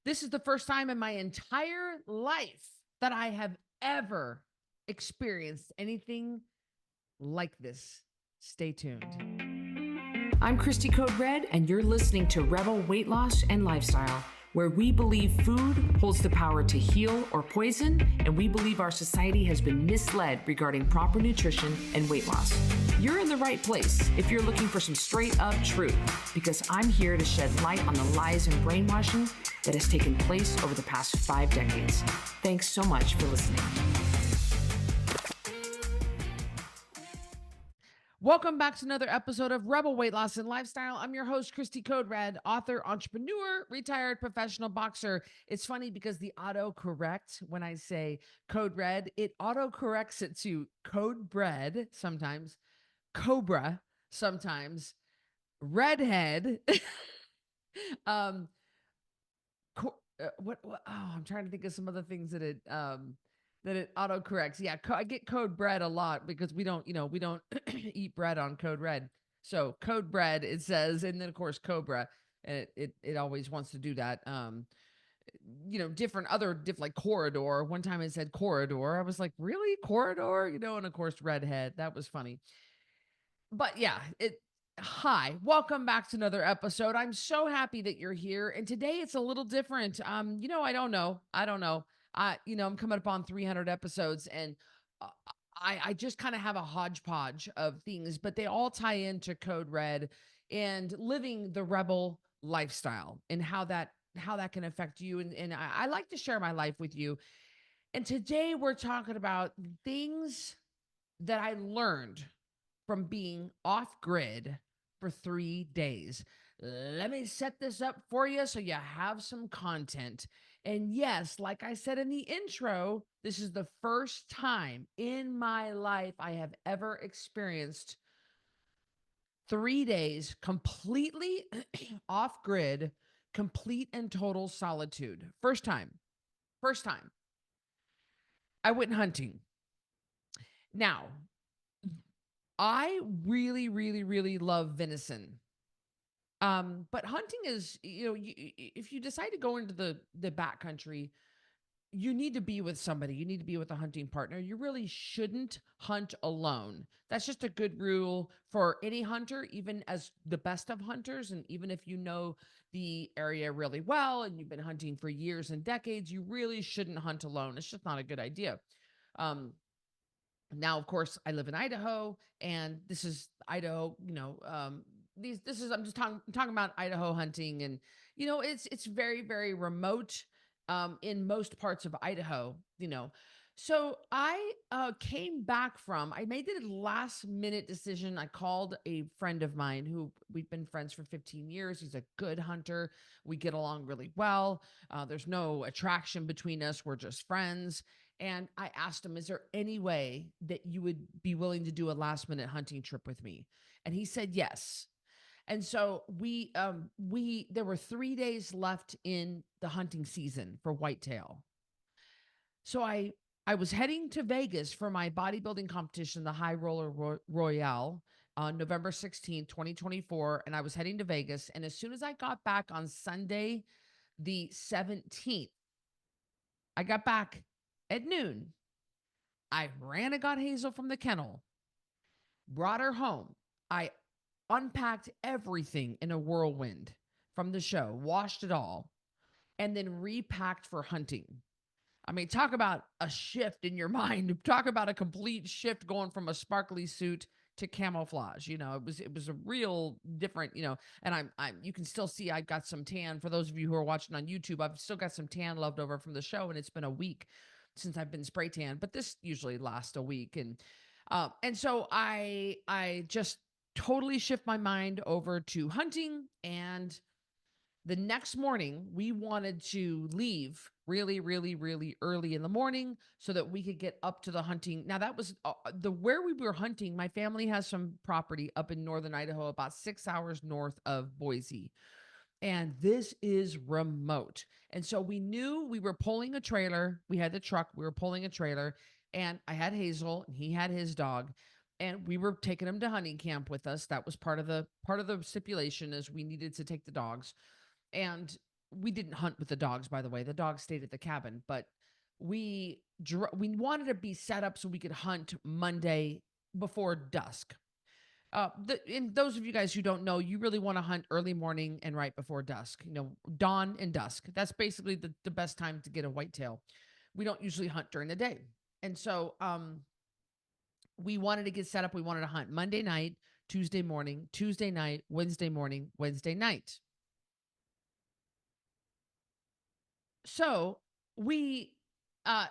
This is the first time in my entire life that I have ever experienced anything like this. Stay tuned. I'm Cristy Code Red, and you're listening to Rebel Weight Loss and Lifestyle, where we believe food holds the power to heal or poison, and we believe our society has been misled regarding proper nutrition and weight loss. You're in the right place if you're looking for some straight up truth, because I'm here to shed light on the lies and brainwashing that has taken place over the past 5 decades. Thanks so much for listening. Welcome back to another episode of Rebel Weight Loss and Lifestyle. I'm your host, Cristy Code Red, author, entrepreneur, retired professional boxer. It's funny because the autocorrect, when I say Code Red, it autocorrects it to Code Bread sometimes, Cobra sometimes, Redhead. Oh, I'm trying to think of some other things that it autocorrects. Yeah, I get Code Bread a lot because we don't eat bread on Code Red. So Code Bread, it says, and then of course Cobra, and it always wants to do that. Different like corridor. One time it said corridor. I was like, really, corridor? And of course Redhead. That was funny. But yeah, hi, welcome back to another episode. I'm so happy that you're here. And today it's a little different. I don't know. I'm coming up on 300 episodes, and uh, I just kind of have a hodgepodge of things, but they all tie into Code Red and living the rebel lifestyle and how that can affect you. And I like to share my life with you. And today we're talking about things that I learned from being off grid for 3 days. Let me set this up for you so you have some content. And yes, like I said in the intro, this is the first time in my life I have ever experienced 3 days completely off grid, complete and total solitude. First time. First time. I went hunting. Now, I really, really, really love venison. But hunting is, if you decide to go into the backcountry, you need to be with somebody. You need to be with a hunting partner. You really shouldn't hunt alone. That's just a good rule for any hunter, even as the best of hunters. And even if you know the area really well and you've been hunting for years and decades, you really shouldn't hunt alone. It's just not a good idea. Now, of course, I live in Idaho, and this is Idaho. I'm just talking about Idaho hunting, and it's very, very remote in most parts of Idaho. So I came back from. I made the last minute decision. I called a friend of mine who we've been friends for 15 years. He's a good hunter. We get along really well. There's no attraction between us. We're just friends. And I asked him, is there any way that you would be willing to do a last minute hunting trip with me? And he said yes. And so there were 3 days left in the hunting season for whitetail. So I was heading to Vegas for my bodybuilding competition, the High Roller Royale, on November 16th, 2024. And I was heading to Vegas. And as soon as I got back on Sunday, the 17th, I got back at noon. I ran and got Hazel from the kennel, brought her home. I unpacked everything in a whirlwind from the show, washed it all, and then repacked for hunting. I mean, talk about a shift in your mind. Talk about a complete shift going from a sparkly suit to camouflage. It was a real different, and I'm you can still see I've got some tan. For those of you who are watching on YouTube, I've still got some tan left over from the show, and it's been a week since I've been spray tan, but this usually lasts a week. And so I just totally shift my mind over to hunting. And the next morning we wanted to leave really, really, really early in the morning so that we could get up to the hunting. Now that was where we were hunting. My family has some property up in northern Idaho, about 6 hours north of Boise. And this is remote. And so we knew we were pulling a trailer. We had the truck, we were pulling a trailer, and I had Hazel and he had his dog, and we were taking him to hunting camp with us. That was part of the stipulation, is we needed to take the dogs. And we didn't hunt with the dogs, by the way. The dogs stayed at the cabin, but we wanted to be set up so we could hunt Monday before dusk. And those of you guys who don't know, you really want to hunt early morning and right before dusk. Dawn and dusk. That's basically the best time to get a whitetail. We don't usually hunt during the day, and so we wanted to get set up. We wanted to hunt Monday night, Tuesday morning, Tuesday night, Wednesday morning, Wednesday night. So we uh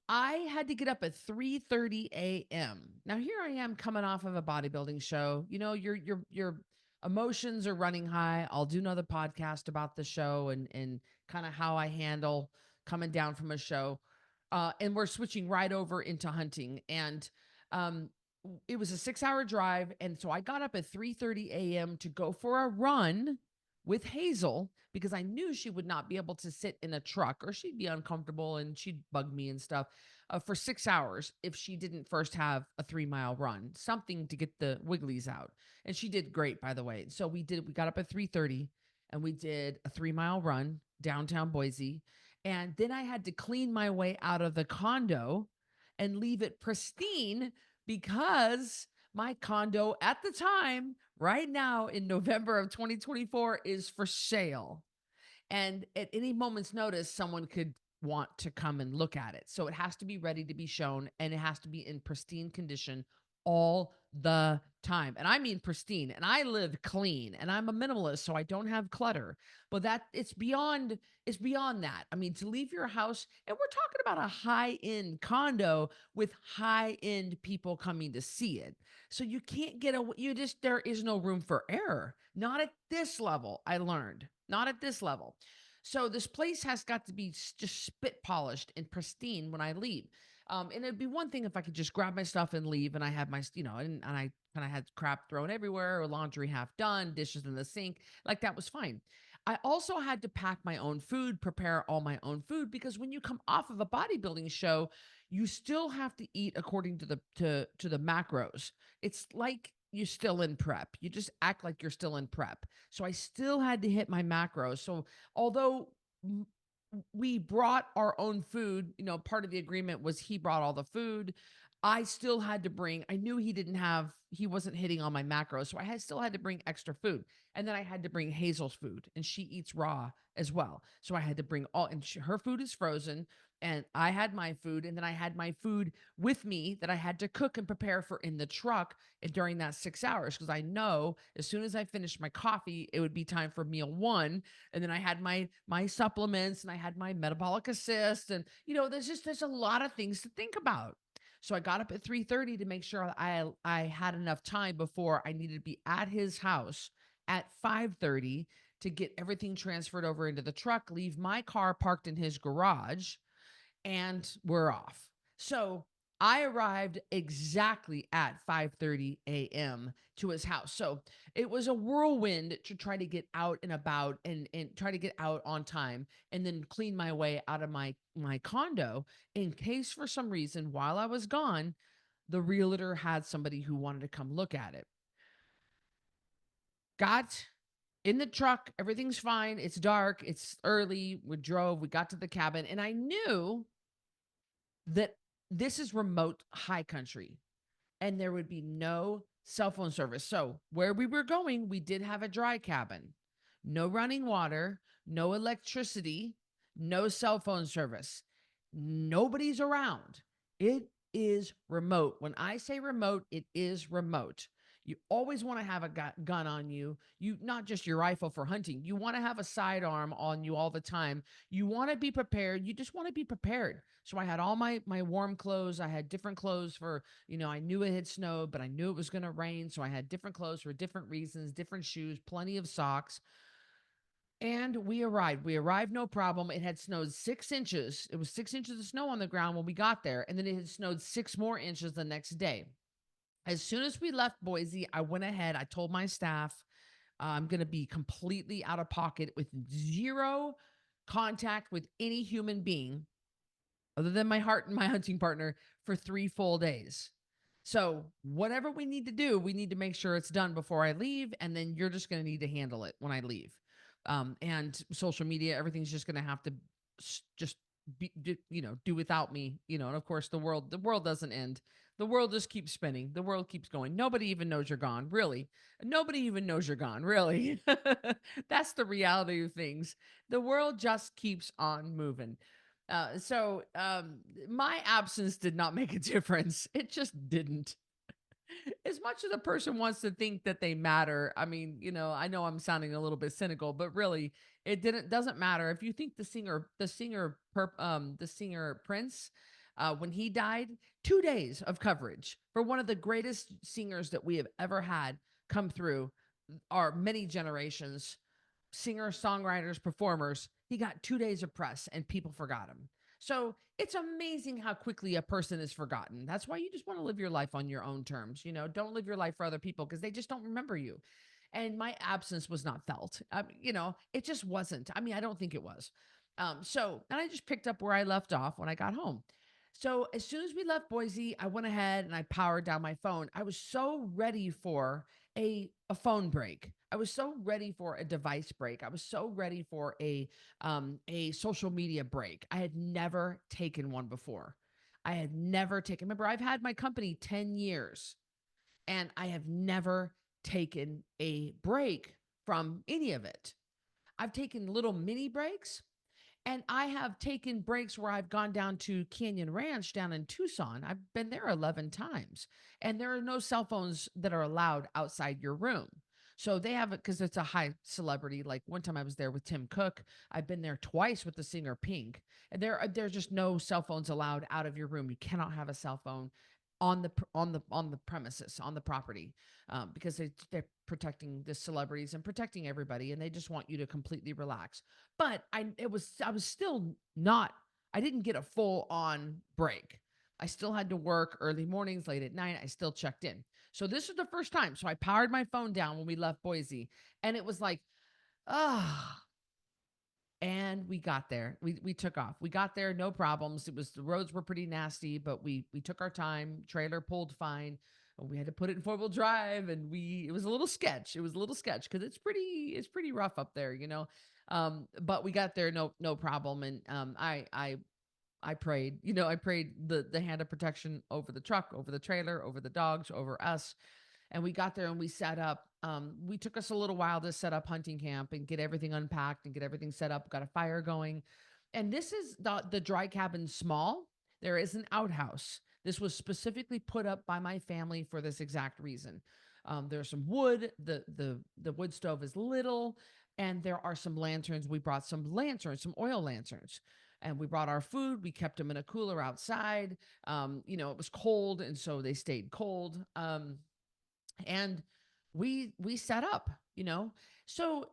I had to get up at 3:30 a.m. Now here I am coming off of a bodybuilding show. Your emotions are running high. I'll do another podcast about the show and kind of how I handle coming down from a show. And we're switching right over into hunting. And um it was a 6-hour drive. And so I got up at 3:30 a.m. to go for a run with Hazel because I knew she would not be able to sit in a truck or she'd be uncomfortable and she'd bug me and stuff for 6 hours if she didn't first have a 3-mile run, something to get the wigglies out. And she did great, by the way. So we got up at 3:30 and we did a 3-mile run downtown Boise. And then I had to clean my way out of the condo and leave it pristine because my condo at the time, right now in November of 2024, is for sale. And at any moment's notice, someone could want to come and look at it. So it has to be ready to be shown and it has to be in pristine condition all the time. And I mean pristine. And I live clean and I'm a minimalist, so I don't have clutter. But it's beyond that. I mean, to leave your house, and we're talking about a high-end condo with high-end people coming to see it. So you can't get away. There is no room for error. Not at this level, I learned. Not at this level. So this place has got to be just spit polished and pristine when I leave. And it'd be one thing if I could just grab my stuff and leave, and I had and I kind of had crap thrown everywhere, or laundry half done, dishes in the sink, like that was fine. I also had to pack my own food, prepare all my own food, because when you come off of a bodybuilding show, you still have to eat according to the macros. It's like you're still in prep. You just act like you're still in prep. So I still had to hit my macros. So although we brought our own food, part of the agreement was he brought all the food. I still had to bring, I knew he wasn't hitting on my macros. So still had to bring extra food. And then I had to bring Hazel's food, and she eats raw as well. So I had to bring her food is frozen, and I had my food. And then I had my food with me that I had to cook and prepare for in the truck during that 6 hours. Cause I know as soon as I finished my coffee, it would be time for meal one. And then I had my supplements and I had my metabolic assist. And there's a lot of things to think about. So I got up at 3:30 to make sure I had enough time before I needed to be at his house at 5:30 to get everything transferred over into the truck, leave my car parked in his garage, and we're off. So I arrived exactly at 5:30 a.m. to his house. So it was a whirlwind to try to get out and about and try to get out on time and then clean my way out of my condo in case for some reason while I was gone, the realtor had somebody who wanted to come look at it. Got in the truck, everything's fine. It's dark, it's early. We got to the cabin, and I knew that this is remote high country and there would be no cell phone service. So, where we were going, we did have a dry cabin, no running water, no electricity, no cell phone service. Nobody's around. It is remote. When I say remote, it is remote. You always want to have a gun on you. Not just your rifle for hunting. You want to have a sidearm on you all the time. You want to be prepared. You just want to be prepared. So I had all my warm clothes. I had different clothes for, I knew it had snowed, but I knew it was going to rain. So I had different clothes for different reasons, different shoes, plenty of socks. And we arrived. We arrived no problem. It had snowed 6 inches. It was 6 inches of snow on the ground when we got there. And then it had snowed 6 more inches the next day. As soon as we left Boise, I went ahead. I told my staff, I'm going to be completely out of pocket with zero contact with any human being other than my heart and my hunting partner for 3 full days. So, whatever we need to do, we need to make sure it's done before I leave. And then you're just going to need to handle it when I leave. And social media, everything's just going to have to just do without me, and of course the world doesn't end. The world just keeps spinning. The world keeps going. Nobody even knows you're gone, really. Nobody even knows you're gone, really. That's the reality of things. The world just keeps on moving. So my absence did not make a difference. It just didn't. As much as a person wants to think that they matter, I mean, I know I'm sounding a little bit cynical, but really, it doesn't matter. If you think the singer Prince, when he died, 2 days of coverage for one of the greatest singers that we have ever had come through our many generations, singers, songwriters, performers. He got 2 days of press and people forgot him. So it's amazing how quickly a person is forgotten. That's why you just want to live your life on your own terms. Don't live your life for other people because they just don't remember you. And my absence was not felt. It just wasn't. I mean, I don't think it was. And I just picked up where I left off when I got home. So as soon as we left Boise, I went ahead and I powered down my phone. I was so ready for a phone break. I was so ready for a device break. I was so ready for a social media break. I had never taken one before. I had never taken. Remember, I've had my company 10 years and I have never taken a break from any of it. I've taken little mini breaks, and I have taken breaks where I've gone down to Canyon Ranch down in Tucson. I've been there 11 times, and there are no cell phones that are allowed outside your room. So they have it because it's a high celebrity. Like one time I was there with Tim Cook. I've been there twice with the singer Pink. And there's just no cell phones allowed out of your room. You cannot have a cell phone on the premises, on the property, because they're protecting the celebrities and protecting everybody, and they just want you to completely relax. But I was still not. I didn't get a full on break. I still had to work early mornings, late at night. I still checked in. So this was the first time. So I powered my phone down when we left Boise, and it was like, ah. And we got there. We took off. We got there, no problems. The roads were pretty nasty, but we took our time. Trailer pulled fine. We had to put it in 4-wheel drive, and it was a little sketch. It was a little sketch because it's pretty rough up there, you know. But we got there, no problem. And I prayed, I prayed the hand of protection over the truck, over the trailer, over the dogs, over us. And we got there and we set up. We took us a little while to set up hunting camp and get everything unpacked and get everything set up. Got a fire going. And this is the dry cabin small. There is an outhouse. This was specifically put up by my family for this exact reason. There's some wood. The wood stove is little, and there are some lanterns. We brought some lanterns, some oil lanterns, and we brought our food. We kept them in a cooler outside. It was cold, and so they stayed cold. And we set up, so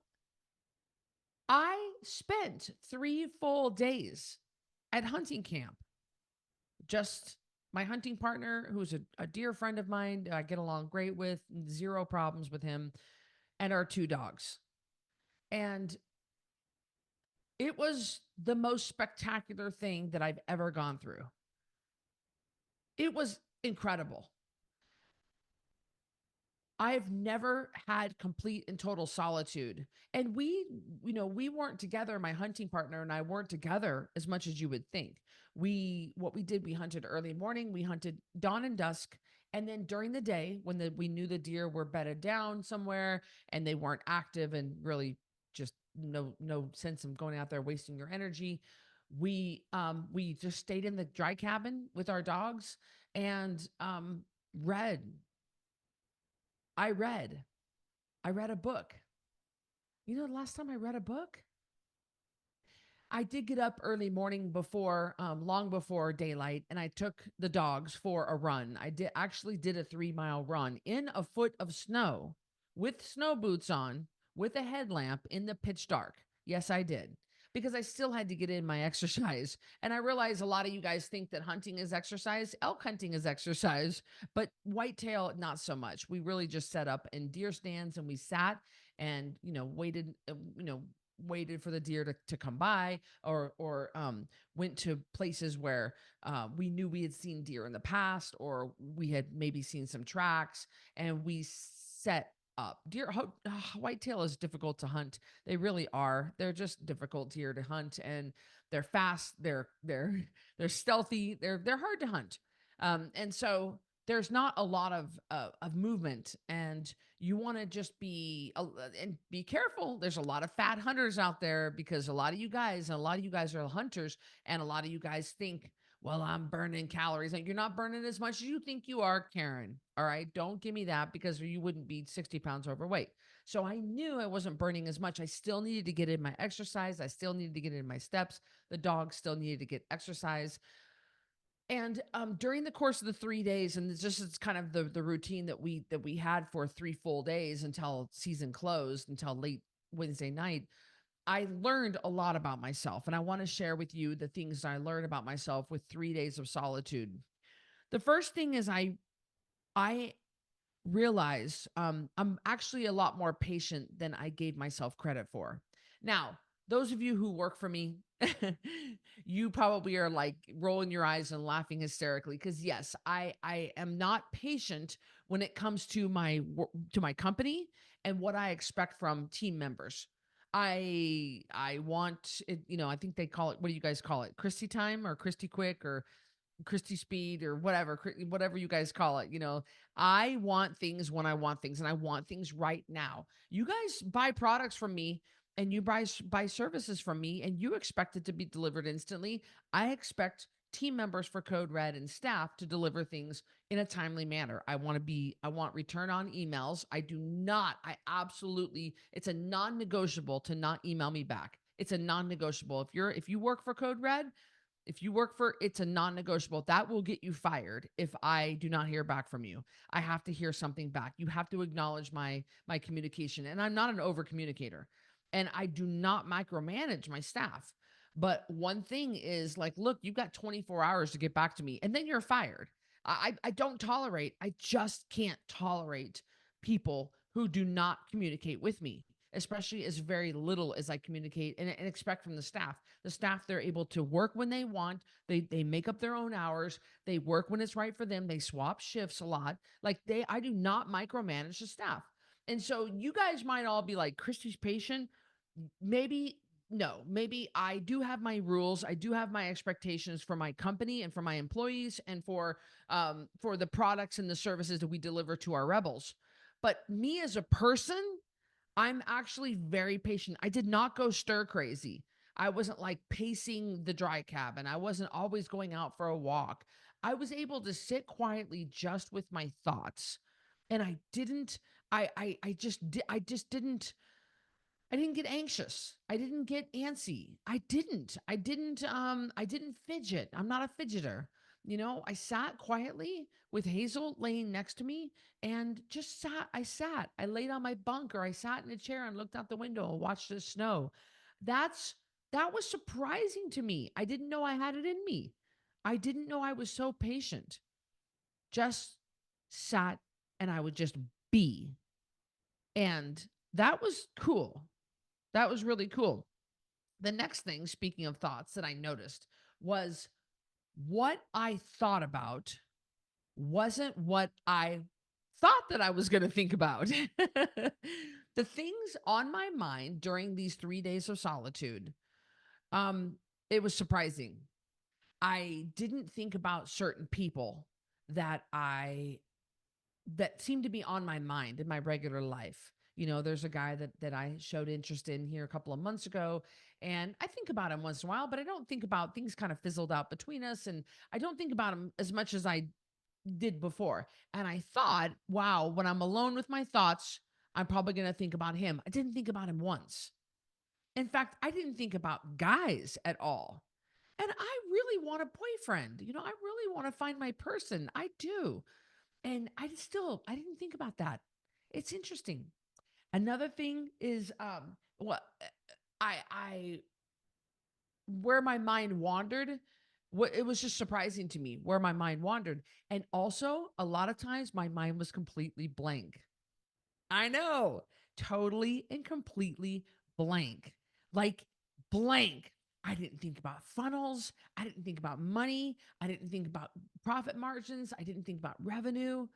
I spent 3 full days at hunting camp. Just my hunting partner, who's a dear friend of mine, I get along great with, zero problems with him, and our 2 dogs. And it was the most spectacular thing that I've ever gone through. It was incredible. I've never had complete and total solitude. And we weren't together. My hunting partner and I weren't together as much as you would think. What we did, we hunted early morning, we hunted dawn and dusk. And then during the day, when we knew the deer were bedded down somewhere and they weren't active and really just no sense of going out there wasting your energy, we just stayed in the dry cabin with our dogs and read I read. I read a book. The last time I read a book, I did get up early morning before, long before daylight, and I took the dogs for a run. I did a 3-mile run in a foot of snow with snow boots on, with a headlamp in the pitch dark. Yes, I did. Because I still had to get in my exercise. And I realize a lot of you guys think that hunting is exercise. Elk hunting is exercise, but whitetail, not so much. We really just set up in deer stands and we sat and, waited for the deer to come by, or went to places where we knew we had seen deer in the past, or we had maybe seen some tracks, and we set up. Whitetail is difficult to hunt. They really are. They're just difficult deer to hunt, and they're fast. They're they're stealthy. They're hard to hunt. And so there's not a lot of movement, and you want to just and be careful. There's a lot of fat hunters out there because a lot of you guys are hunters, and a lot of you guys think, well, I'm burning calories. Like, you're not burning as much as you think you are, Karen. All right. Don't give me that, because you wouldn't be 60 pounds overweight. So I knew I wasn't burning as much. I still needed to get in my exercise. I still needed to get in my steps. The dog still needed to get exercise. And during the course of the 3 days, and it's kind of the routine that we had for 3 full days until season closed, until late Wednesday night, I learned a lot about myself, and I want to share with you the things I learned about myself with 3 days of solitude. The first thing is I realized I'm actually a lot more patient than I gave myself credit for. Now, those of you who work for me, you probably are like rolling your eyes and laughing hysterically, because yes, I am not patient when it comes to to my company and what I expect from team members. I want it, I think they call it, what do you guys call it? Christy time or Christy quick or Christy speed or whatever, whatever you guys call it. I want things when I want things, and I want things right now. You guys buy products from me, and you buy services from me, and you expect it to be delivered instantly. I expect team members for Code Red and staff to deliver things in a timely manner. I want return on emails. I absolutely, it's a non-negotiable to not email me back. It's a non-negotiable. If you work for Code Red, it's a non-negotiable. That will get you fired if I do not hear back from you. I have to hear something back. You have to acknowledge my communication. And I'm not an over communicator. And I do not micromanage my staff. But one thing is, like, look, you've got 24 hours to get back to me, and then you're fired. I just can't tolerate people who do not communicate with me, especially as very little as I communicate and expect from the staff. The staff, they're able to work when they want. They make up their own hours. They work when it's right for them. They swap shifts a lot. I do not micromanage the staff. And so you guys might all be like, Christy's patient. Maybe no, maybe I do have my rules. I do have my expectations for my company and for my employees and for the products and the services that we deliver to our rebels. But me as a person, I'm actually very patient. I did not go stir crazy. I wasn't like pacing the dry cabin. I wasn't always going out for a walk. I was able to sit quietly just with my thoughts. And I didn't I just didn't I didn't get anxious. I didn't get antsy. I didn't fidget. I'm not a fidgeter. I sat quietly with Hazel laying next to me and just sat. I laid on my bunk, or I sat in a chair and looked out the window and watched the snow. That's that was surprising to me. I didn't know I had it in me. I didn't know I was so patient. Just sat, and I would just be. And that was cool. That was really cool. The next thing, speaking of thoughts, that I noticed was what I thought about wasn't what I thought that I was going to think about. The things on my mind during these 3 days of solitude, um, it was surprising. I didn't think about certain people that I that seem to be on my mind in my regular life. There's a guy that I showed interest in here a couple of months ago, and I think about him once in a while, but I don't think about things. Kind of fizzled out between us, and I don't think about him as much as I did before. And I thought, wow, when I'm alone with my thoughts, I'm probably going to think about him. I didn't think about him once. In fact, I didn't think about guys at all. And I really want a boyfriend. I really want to find my person. I do. And I didn't think about that. It's interesting. Another thing is what I where my mind wandered, what it was just surprising to me where my mind wandered. And also, a lot of times my mind was completely blank. I know, totally and completely blank. Like, blank. I didn't think about funnels. I didn't think about money. I didn't think about profit margins. I didn't think about revenue.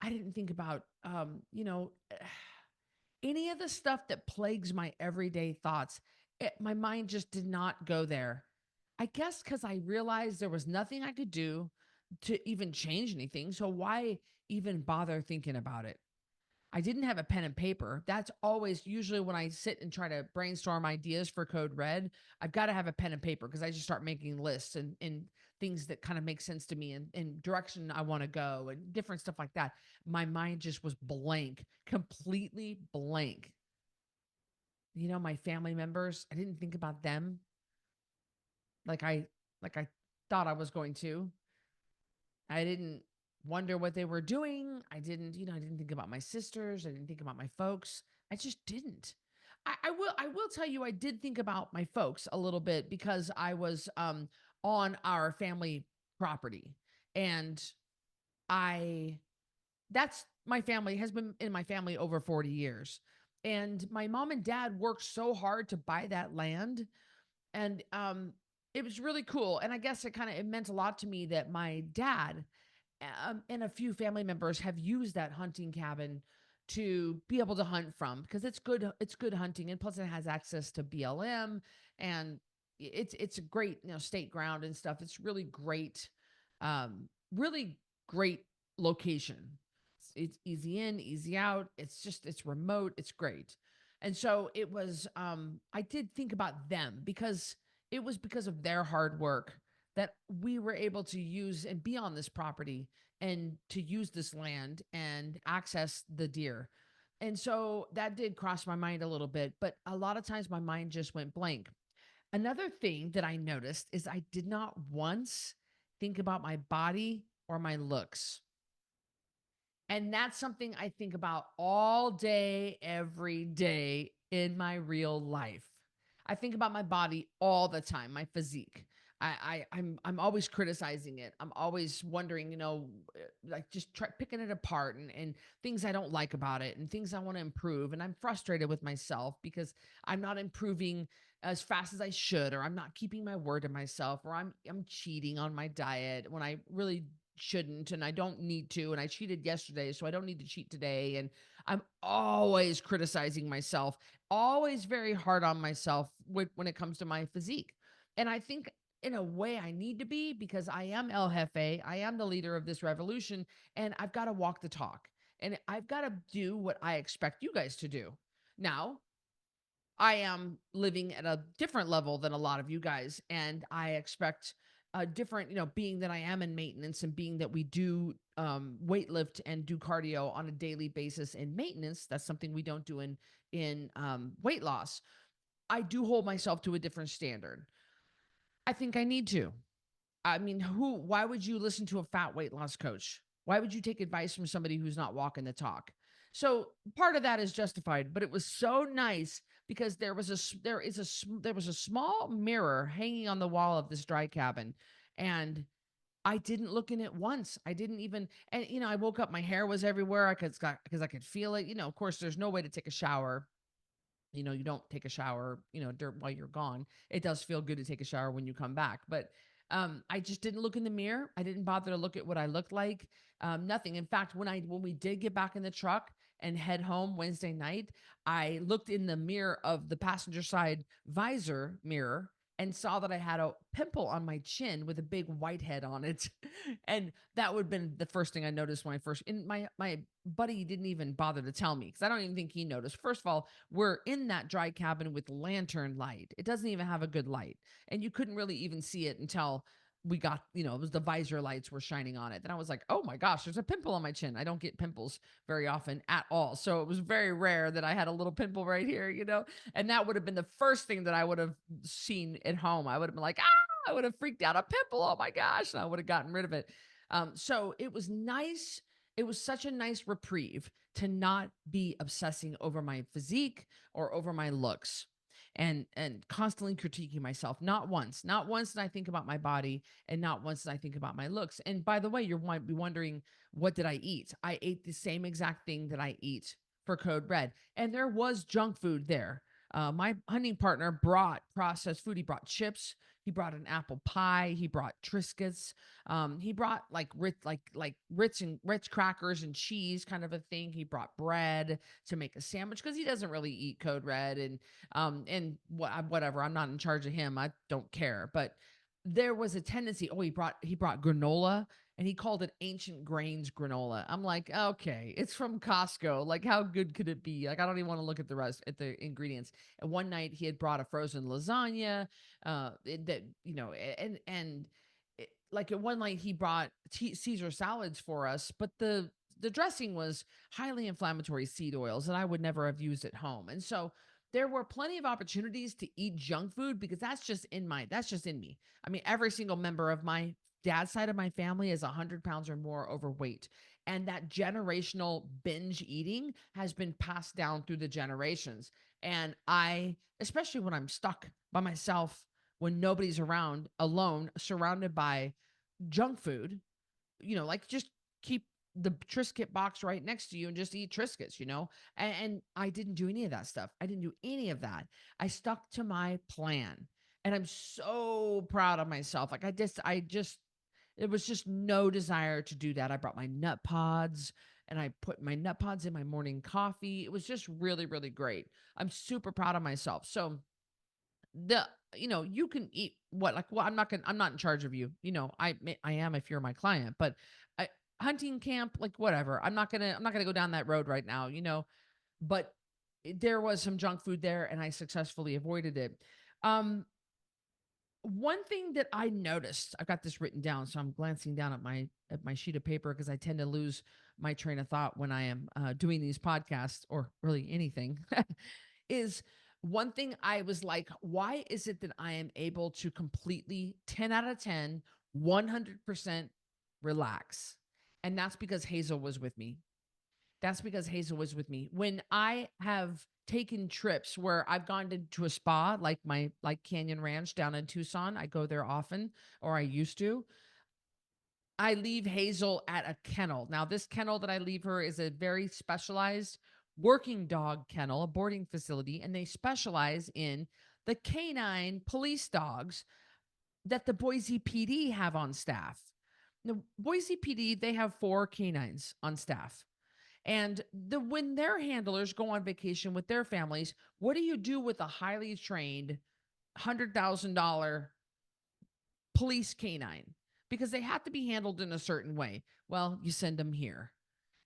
I didn't think about, Any of the stuff that plagues my everyday thoughts, my mind just did not go there. I guess because I realized there was nothing I could do to even change anything. So why even bother thinking about it? I didn't have a pen and paper. That's always usually when I sit and try to brainstorm ideas for Code Red, I've got to have a pen and paper because I just start making lists and things that kind of make sense to me and direction I want to go and different stuff like that. My mind just was blank, completely blank. My family members, I didn't think about them like I thought I was going to. I didn't wonder what they were doing. I didn't think about my sisters. I didn't think about my folks. I just didn't. I will tell you I did think about my folks a little bit because I was on our family property. And I that's my family has been in my family over 40 years. And my mom and dad worked so hard to buy that land, and it was really cool. And I guess it meant a lot to me that my dad and a few family members have used that hunting cabin to be able to hunt from because it's good hunting, and plus it has access to BLM, and it's a great state ground and stuff. It's really great location. It's easy in, easy out. It's remote. It's great. And so it was I did think about them because it was because of their hard work that we were able to use and be on this property and to use this land and access the deer. And so that did cross my mind a little bit, but a lot of times my mind just went blank. Another thing that I noticed is I did not once think about my body or my looks. And that's something I think about all day, every day in my real life. I think about my body all the time, my physique. I'm always criticizing it. I'm always wondering, like just picking it apart and things I don't like about it and things I want to improve. And I'm frustrated with myself because I'm not improving as fast as I should, or I'm not keeping my word to myself, or I'm cheating on my diet when I really shouldn't and I don't need to, and I cheated yesterday so I don't need to cheat today. And I'm always criticizing myself, always very hard on myself when it comes to my physique. And I think in a way I need to be because I am El Jefe, I am the leader of this revolution, and I've got to walk the talk, and I've got to do what I expect you guys to do. Now, I am living at a different level than a lot of you guys, and I expect a different, being that I am in maintenance and being that we do weight lift and do cardio on a daily basis in maintenance. That's something we don't do in weight loss. I do hold myself to a different standard. I think I need to. I mean, why would you listen to a fat weight loss coach? Why would you take advice from somebody who's not walking the talk? So part of that is justified, but it was so nice because there was a small mirror hanging on the wall of this dry cabin, and I didn't look in it once. I didn't even, and I woke up, my hair was everywhere. Because I could feel it. Of course, there's no way to take a shower. You don't take a shower, while you're gone. It does feel good to take a shower when you come back. But I just didn't look in the mirror. I didn't bother to look at what I looked like. Nothing. In fact, when we did get back in the truck and head home Wednesday night, I looked in the mirror of the passenger side visor mirror and saw that I had a pimple on my chin with a big white head on it. And that would have been the first thing I noticed when I first, and my buddy didn't even bother to tell me because I don't even think he noticed. First of all, we're in that dry cabin with lantern light. It doesn't even have a good light. And you couldn't really even see it until we got, it was the visor lights were shining on it. Then I was like, oh my gosh, there's a pimple on my chin. I don't get pimples very often at all. So it was very rare that I had a little pimple right here. And that would have been the first thing that I would have seen at home. I would have been like, I would have freaked out, a pimple. Oh my gosh. And I would have gotten rid of it. So it was nice. It was such a nice reprieve to not be obsessing over my physique or over my looks and constantly critiquing myself. Not once did I think about my body, and not once did I think about my looks. And by the way, you might be wondering, what did I eat? I ate the same exact thing that I eat for Code Red, and there was junk food there. My hunting partner brought processed food. He brought chips, He brought an apple pie. He brought Triscuits. He brought like rich crackers and cheese kind of a thing. He brought bread to make a sandwich because he doesn't really eat Code Red whatever. I'm not in charge of him. I don't care. But there was a tendency. Oh, he brought granola and he called it ancient grains granola. I'm like, okay, it's from Costco. Like, how good could it be? Like, I don't even want to look at the ingredients. And one night he had brought a frozen lasagna, that like at one night he brought Caesar salads for us, but the dressing was highly inflammatory seed oils that I would never have used at home. And so there were plenty of opportunities to eat junk food because that's just in me. I mean, every single member of my dad's side of my family is 100 pounds or more overweight. And that generational binge eating has been passed down through the generations. And especially when I'm stuck by myself, when nobody's around, alone, surrounded by junk food, like just keep the Triscuit box right next to you and just eat Triscuits. And I didn't do any of that stuff. I didn't do any of that. I stuck to my plan. And I'm so proud of myself. Like it was just no desire to do that. I brought my nut pods and I put my nut pods in my morning coffee. It was just really, really great. I'm super proud of myself. So you can eat what, like, well, I'm not in charge of you. I am if you're my client, but I hunting camp, like, whatever. I'm not gonna go down that road right now. But there was some junk food there and I successfully avoided it. Um, One thing that I noticed, I've got this written down, so I'm glancing down at my sheet of paper because I tend to lose my train of thought when I am doing these podcasts or really anything. Is one thing I was like, why is it that I am able to completely 10 out of 10, 100% relax? And that's because Hazel was with me. That's because Hazel was with me. When I have taken trips where I've gone to a spa like Canyon Ranch down in Tucson, I go there often, or I used to. I leave Hazel at a kennel. Now, this kennel that I leave her is a very specialized working dog kennel, a boarding facility, and they specialize in the canine police dogs that the Boise PD have on staff. The Boise PD, they have 4 canines on staff. And when their handlers go on vacation with their families, what do you do with a highly trained $100,000 police canine? Because they have to be handled in a certain way. Well, you send them here.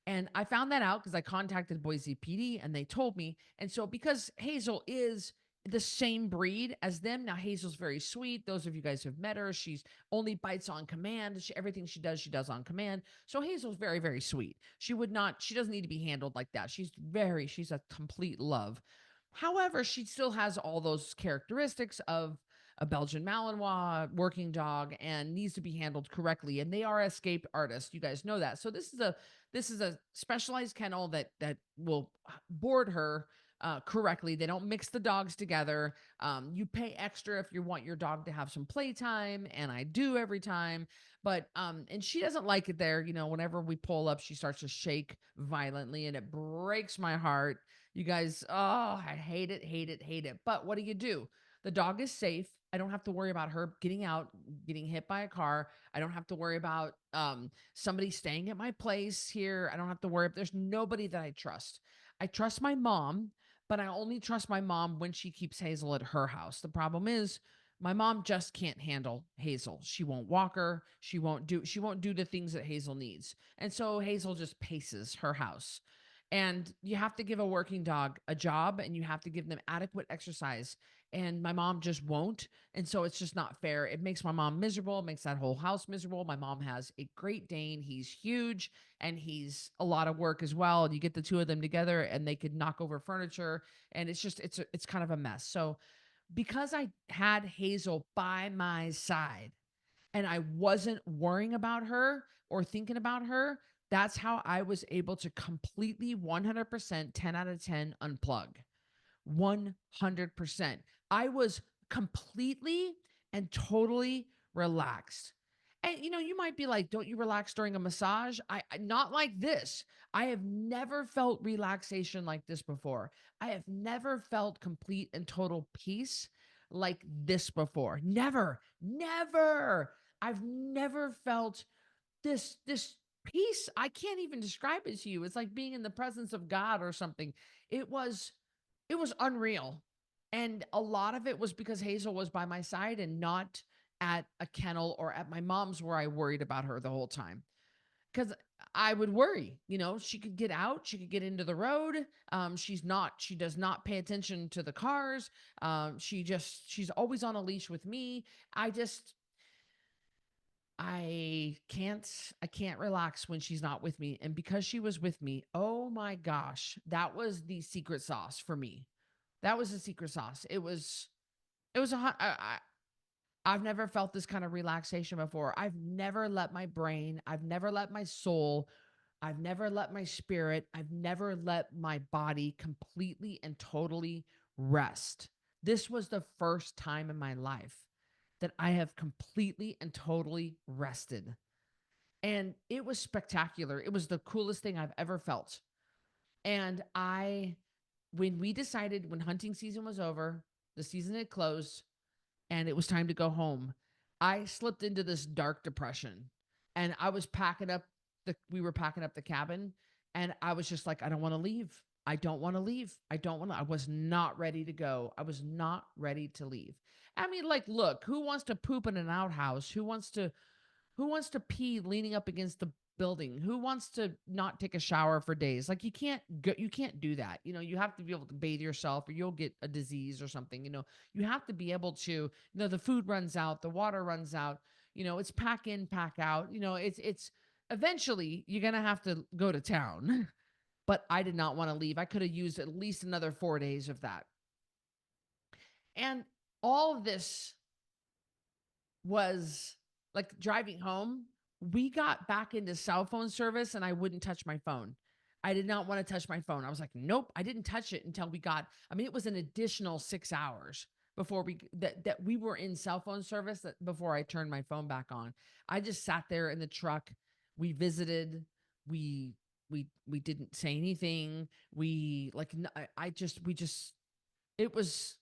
And I found that out because I contacted Boise PD and they told me. And so, because Hazel is the same breed as them, now Hazel's very sweet. Those of you guys who've met her, she's only bites on command. Everything she does on command. So Hazel's very, very sweet. She doesn't need to be handled like that. She's a complete love. However, she still has all those characteristics of a Belgian Malinois working dog and needs to be handled correctly. And they are escaped artists. You guys know that. So this is a specialized kennel that will board her correctly. They don't mix the dogs together. You pay extra if you want your dog to have some playtime, and I do every time. But and she doesn't like it there. Whenever we pull up, she starts to shake violently, and it breaks my heart. You guys, oh, I hate it, hate it, hate it. But what do you do? The dog is safe. I don't have to worry about her getting out, getting hit by a car. I don't have to worry about somebody staying at my place here. I don't have to worry. There's nobody that I trust. I trust my mom, but I only trust my mom when she keeps Hazel at her house. The problem is my mom just can't handle Hazel. She won't walk her. She won't do the things that Hazel needs. And so Hazel just paces her house. And you have to give a working dog a job and you have to give them adequate exercise. And my mom just won't. And so it's just not fair. It makes my mom miserable, it makes that whole house miserable. My mom has a Great Dane. He's huge and he's a lot of work as well. And you get the two of them together and they could knock over furniture. And it's kind of a mess. So because I had Hazel by my side, and I wasn't worrying about her or thinking about her, that's how I was able to completely 100% 10 out of 10 unplug. 100%. I was completely and totally relaxed. And you might be like, don't you relax during a massage? Not like this. I have never felt relaxation like this before. I have never felt complete and total peace like this before. Never, never. I've never felt this peace. I can't even describe it to you. It's like being in the presence of God or something. It was it was unreal. And a lot of it was because Hazel was by my side and not at a kennel or at my mom's where I worried about her the whole time. Because I would worry, she could get out, she could get into the road. She does not pay attention to the cars. She's always on a leash with me. I just, I can't relax when she's not with me. And because she was with me, oh my gosh, that was the secret sauce for me. That was the secret sauce. It was I've never felt this kind of relaxation before. I've never let my brain, I've never let my soul, I've never let my spirit, I've never let my body completely and totally rest. This was the first time in my life that I have completely and totally rested. And it was spectacular. It was the coolest thing I've ever felt. And when we decided, when hunting season was over, the season had closed, and it was time to go home, I slipped into this dark depression. And I was packing up we were packing up the cabin, and I was just like, I don't want to leave. I don't want to leave. I was not ready to go. I was not ready to leave. I mean, like, look, who wants to poop in an outhouse? Who wants to pee leaning up against the building? Who wants to not take a shower for days? Like, you can't do that. You have to be able to bathe yourself or you'll get a disease or something. You have to be able to, the food runs out, the water runs out, it's pack in, pack out. It's eventually you're going to have to go to town. But I did not want to leave. I could have used at least another 4 days of that. And all of this was like driving home, we got back into cell phone service and I wouldn't touch my phone. I did not want to touch my phone. I was like, nope, I didn't touch it until I mean, it was an additional 6 hours before that we were in cell phone service before I turned my phone back on. I just sat there in the truck. We visited. We didn't say anything. We like, we just, it was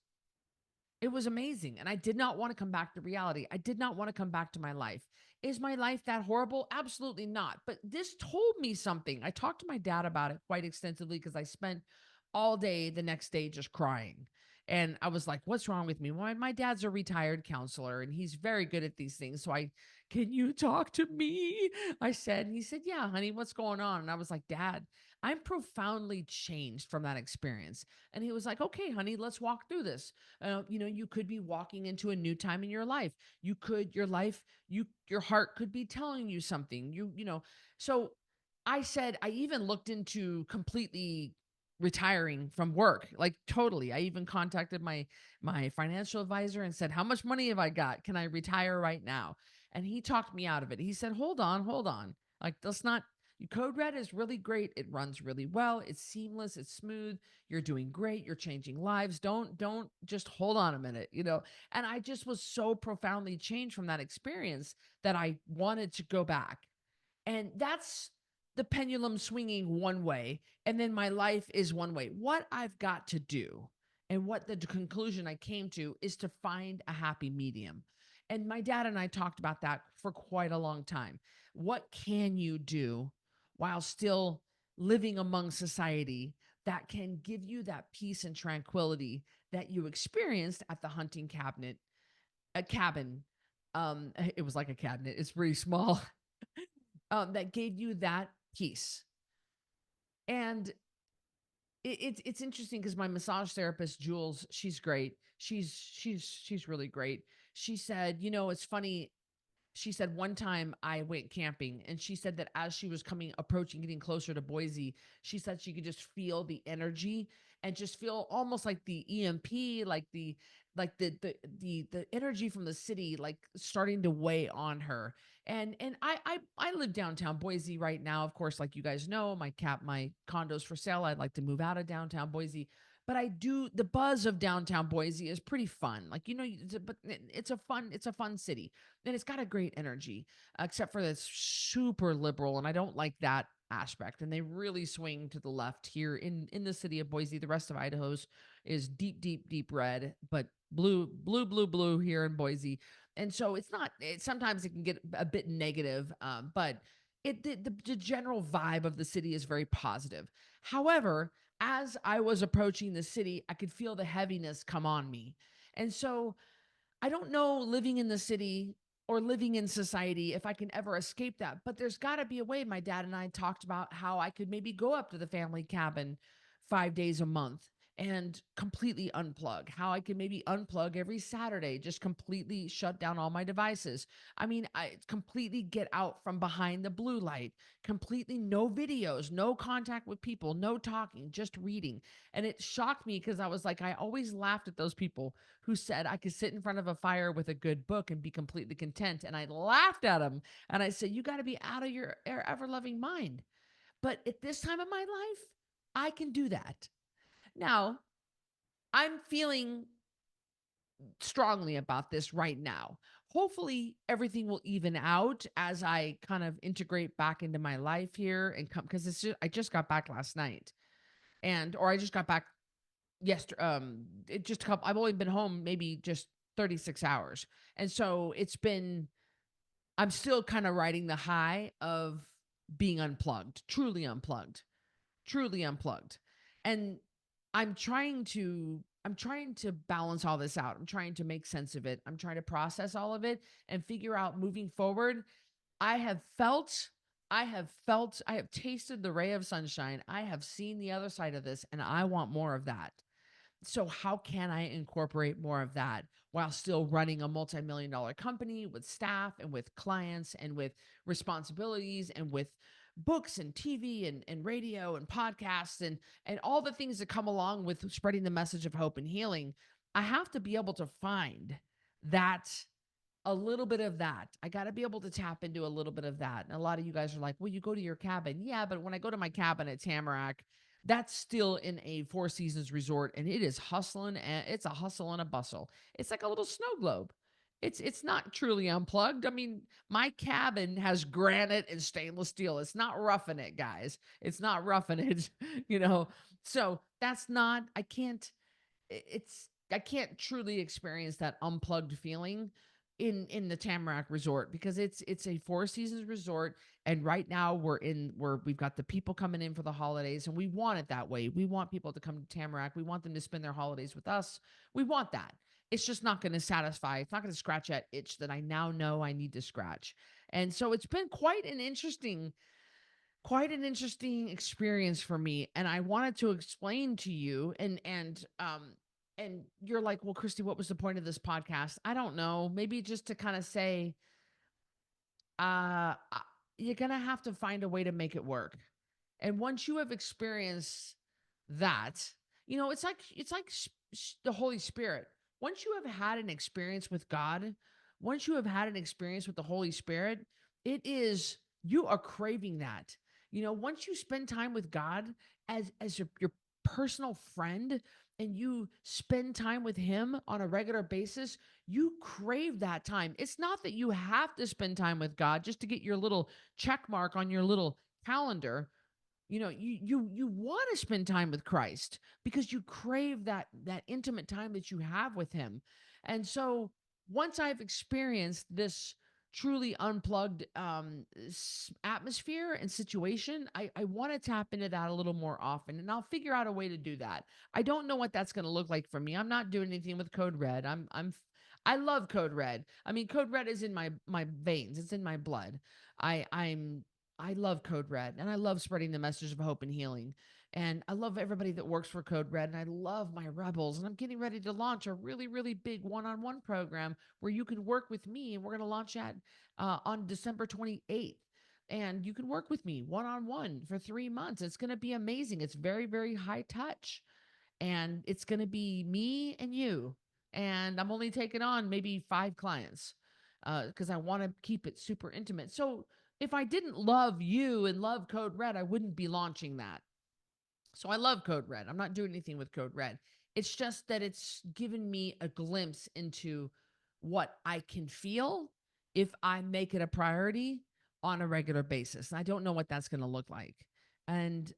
it was amazing. And I did not want to come back to reality. I did not want to come back to my life. Is my life that horrible? Absolutely not. But this told me something. I talked to my dad about it quite extensively because I spent all day the next day just crying. And I was like, what's wrong with me? Well, my dad's a retired counselor and he's very good at these things. So can you talk to me? I said, and he said, yeah, honey, what's going on? And I was like, Dad, I'm profoundly changed from that experience. And he was like, okay, honey, let's walk through this. You could be walking into a new time in your life. Your heart could be telling you something. So I said, I even looked into completely retiring from work, like totally. I even contacted my financial advisor and said, how much money have I got? Can I retire right now? And he talked me out of it. He said, hold on. Like, let's not. Code Red is really great. It runs really well. It's seamless. It's smooth. You're doing great. You're changing lives. Don't just hold on a minute, And I just was so profoundly changed from that experience that I wanted to go back. And that's the pendulum swinging one way. And then my life is one way. What I've got to do and what the conclusion I came to is to find a happy medium. And my dad and I talked about that for quite a long time. What can you do while still living among society that can give you that peace and tranquility that you experienced at the hunting cabin? It was like a cabinet. It's pretty small. That gave you that peace. And it's interesting because my massage therapist Jules, she's great. She's really great. She said, it's funny. She said one time I went camping and she said that as she was getting closer to Boise, she said she could just feel the energy and just feel almost like the EMP, like the energy from the city, like starting to weigh on her. And I live downtown Boise right now. Of course, like you guys know, my condo's for sale. I'd like to move out of downtown Boise. But the buzz of downtown Boise is pretty fun. Like, but it's a fun city and it's got a great energy, except for that it's super liberal. And I don't like that aspect. And they really swing to the left here in the city of Boise. The rest of Idaho's is deep, deep, deep red, but blue, blue, blue, blue here in Boise. And so it's not, sometimes it can get a bit negative, but the general vibe of the city is very positive. However, as I was approaching the city, I could feel the heaviness come on me. And so I don't know, living in the city or living in society, if I can ever escape that, but there's got to be a way. My dad and I talked about how I could maybe go up to the family cabin 5 days a month and completely unplug, how I could maybe unplug every Saturday, just completely shut down all my devices. I mean, I completely get out from behind the blue light, completely no videos, no contact with people, no talking, just reading. And it shocked me because I was like, I always laughed at those people who said I could sit in front of a fire with a good book and be completely content. And I laughed at him and I said, you got to be out of your ever loving mind. But at this time of my life, I can do that. Now, I'm feeling strongly about this right now. Hopefully, everything will even out as I kind of integrate back into my life here and come because I just got back last night or I just got back yesterday. It just a couple. I've only been home maybe just 36 hours, and so it's been. I'm still kind of riding the high of being unplugged, truly unplugged, and I'm trying to balance all this out. I'm trying to make sense of it. I'm trying to process all of it and figure out moving forward. I have felt. I have tasted the ray of sunshine. I have seen the other side of this, and I want more of that. So how can I incorporate more of that while still running a multi-million dollar company with staff and with clients and with responsibilities and with books and TV and radio and podcasts and all the things that come along with spreading the message of hope and healing. I have to be able to find that a little bit of that. I got to be able to tap into a little bit of that. And a lot of you guys are like, well, you go to your cabin. Yeah, but when I go to my cabin at Tamarack, that's still in a Four Seasons resort and it is hustling and it's a hustle and a bustle. It's like a little snow globe. It's not truly unplugged. I mean, my cabin has granite and stainless steel. It's not roughing it, guys. It's not roughing it, you know. So that's not I can't it's I can't truly experience that unplugged feeling in the Tamarack Resort because it's a Four Seasons resort and right now we've got the people coming in for the holidays and we want it that way. We want people to come to Tamarack. We want them to spend their holidays with us. We want that. It's just not going to satisfy. It's not going to scratch that itch that I now know I need to scratch. And so it's been quite an interesting experience for me and I wanted to explain to you and you're like, "Well, Cristy, what was the point of this podcast?" I don't know. Maybe just to kind of say uh you're going to have to find a way to make it work. And once you have experienced that, it's like the Holy Spirit. Once you have had an experience with God, once you have had an experience with the Holy Spirit, it is you are craving that. Once you spend time with God as your personal friend and you spend time with him on a regular basis, you crave that time. It's not that you have to spend time with God just to get your little check mark on your little calendar. You want to spend time with Christ because you crave that intimate time that you have with him. And so once I've experienced this truly unplugged atmosphere and situation, I want to tap into that a little more often and I'll figure out a way to do that. I don't know what that's going to look like for me. I'm not doing anything with Code Red. I love Code Red. I mean, Code Red is in my veins. It's in my blood. I love Code Red and I love spreading the message of hope and healing. And I love everybody that works for Code Red and I love my rebels. And I'm getting ready to launch a really, really big one-on-one program where you can work with me. And we're going to launch that on December 28th. And you can work with me one-on-one for 3 months. It's going to be amazing. It's very, very high touch and it's going to be me and you. And I'm only taking on maybe 5 clients because I want to keep it super intimate. So if I didn't love you and love Code Red, I wouldn't be launching that. So I love Code Red. I'm not doing anything with Code Red. It's just that it's given me a glimpse into what I can feel if I make it a priority on a regular basis. And I don't know what that's going to look like. And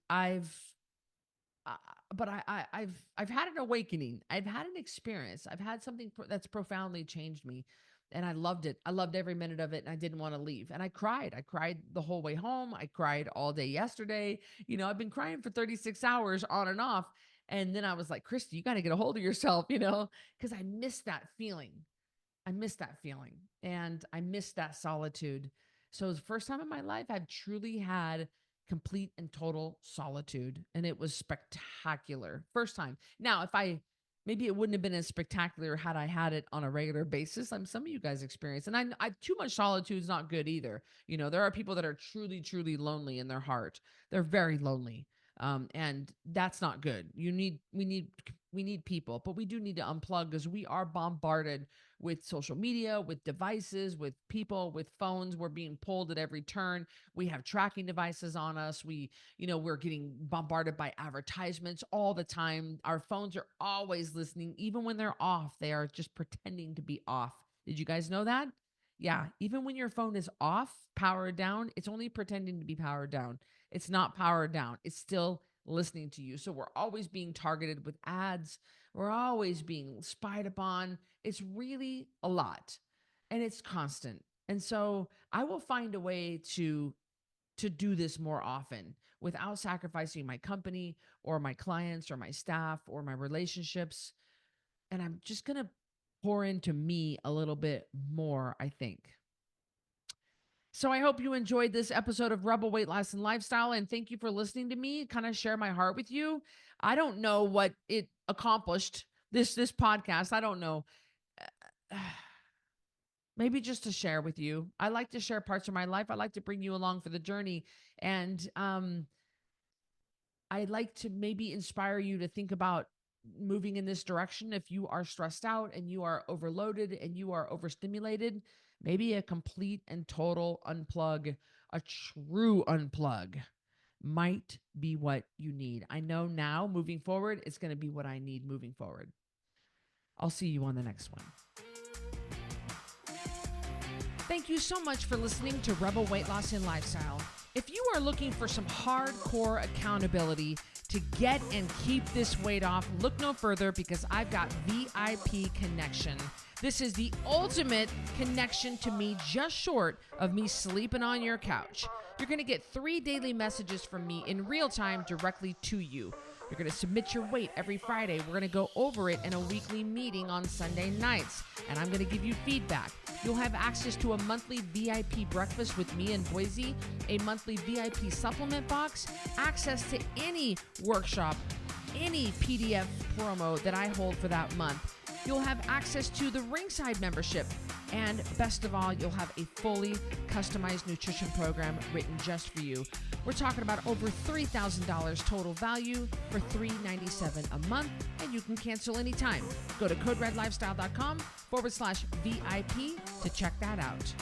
but I've had an awakening. I've had an experience. I've had something that's profoundly changed me, and I loved it. I loved every minute of it, and I didn't want to leave. And I cried. I cried the whole way home. I cried all day yesterday. I've been crying for 36 hours on and off. And then I was like, Cristy, you got to get a hold of yourself, because I miss that feeling. I miss that feeling, and I miss that solitude. So it was the first time in my life I've truly had complete and total solitude, and it was spectacular. First time. Now, if I maybe it wouldn't have been as spectacular had I had it on a regular basis. Some of you guys experience, and I too much solitude is not good either. There are people that are truly, truly lonely in their heart. They're very lonely, and that's not good. We need people, but we do need to unplug because we are bombarded with social media, with devices, with people, with phones. We're being pulled at every turn. We have tracking devices on us. We're getting bombarded by advertisements all the time. Our phones are always listening. Even when they're off, they are just pretending to be off. Did you guys know that? Yeah. Even when your phone is off, powered down, it's only pretending to be powered down. It's not powered down. It's still listening to you. So we're always being targeted with ads. We're always being spied upon. It's really a lot, and it's constant. And so I will find a way to do this more often without sacrificing my company or my clients or my staff or my relationships. And I'm just going to pour into me a little bit more, I think. So I hope you enjoyed this episode of Rebel Weight Loss and Lifestyle, and thank you for listening to me kind of share my heart with you. I don't know what it accomplished, this podcast. I don't know. Maybe just to share with you. I like to share parts of my life. I like to bring you along for the journey, and I'd like to maybe inspire you to think about moving in this direction. If you are stressed out and you are overloaded and you are overstimulated, maybe a complete and total unplug, a true unplug might be what you need. I know now moving forward, it's going to be what I need moving forward. I'll see you on the next one. Thank you so much for listening to Rebel Weight Loss and Lifestyle. If you are looking for some hardcore accountability to get and keep this weight off, look no further because I've got VIP Connection. This is the ultimate connection to me, just short of me sleeping on your couch. You're going to get 3 daily messages from me in real time directly to you. You're going to submit your weight every Friday. We're going to go over it in a weekly meeting on Sunday nights, and I'm going to give you feedback. You'll have access to a monthly VIP breakfast with me in Boise, a monthly VIP supplement box, access to any workshop, any PDF promo that I hold for that month. You'll have access to the Ringside membership. And best of all, you'll have a fully customized nutrition program written just for you. We're talking about over $3,000 total value for $397 a month, and you can cancel anytime. Go to coderedlifestyle.com/VIP to check that out.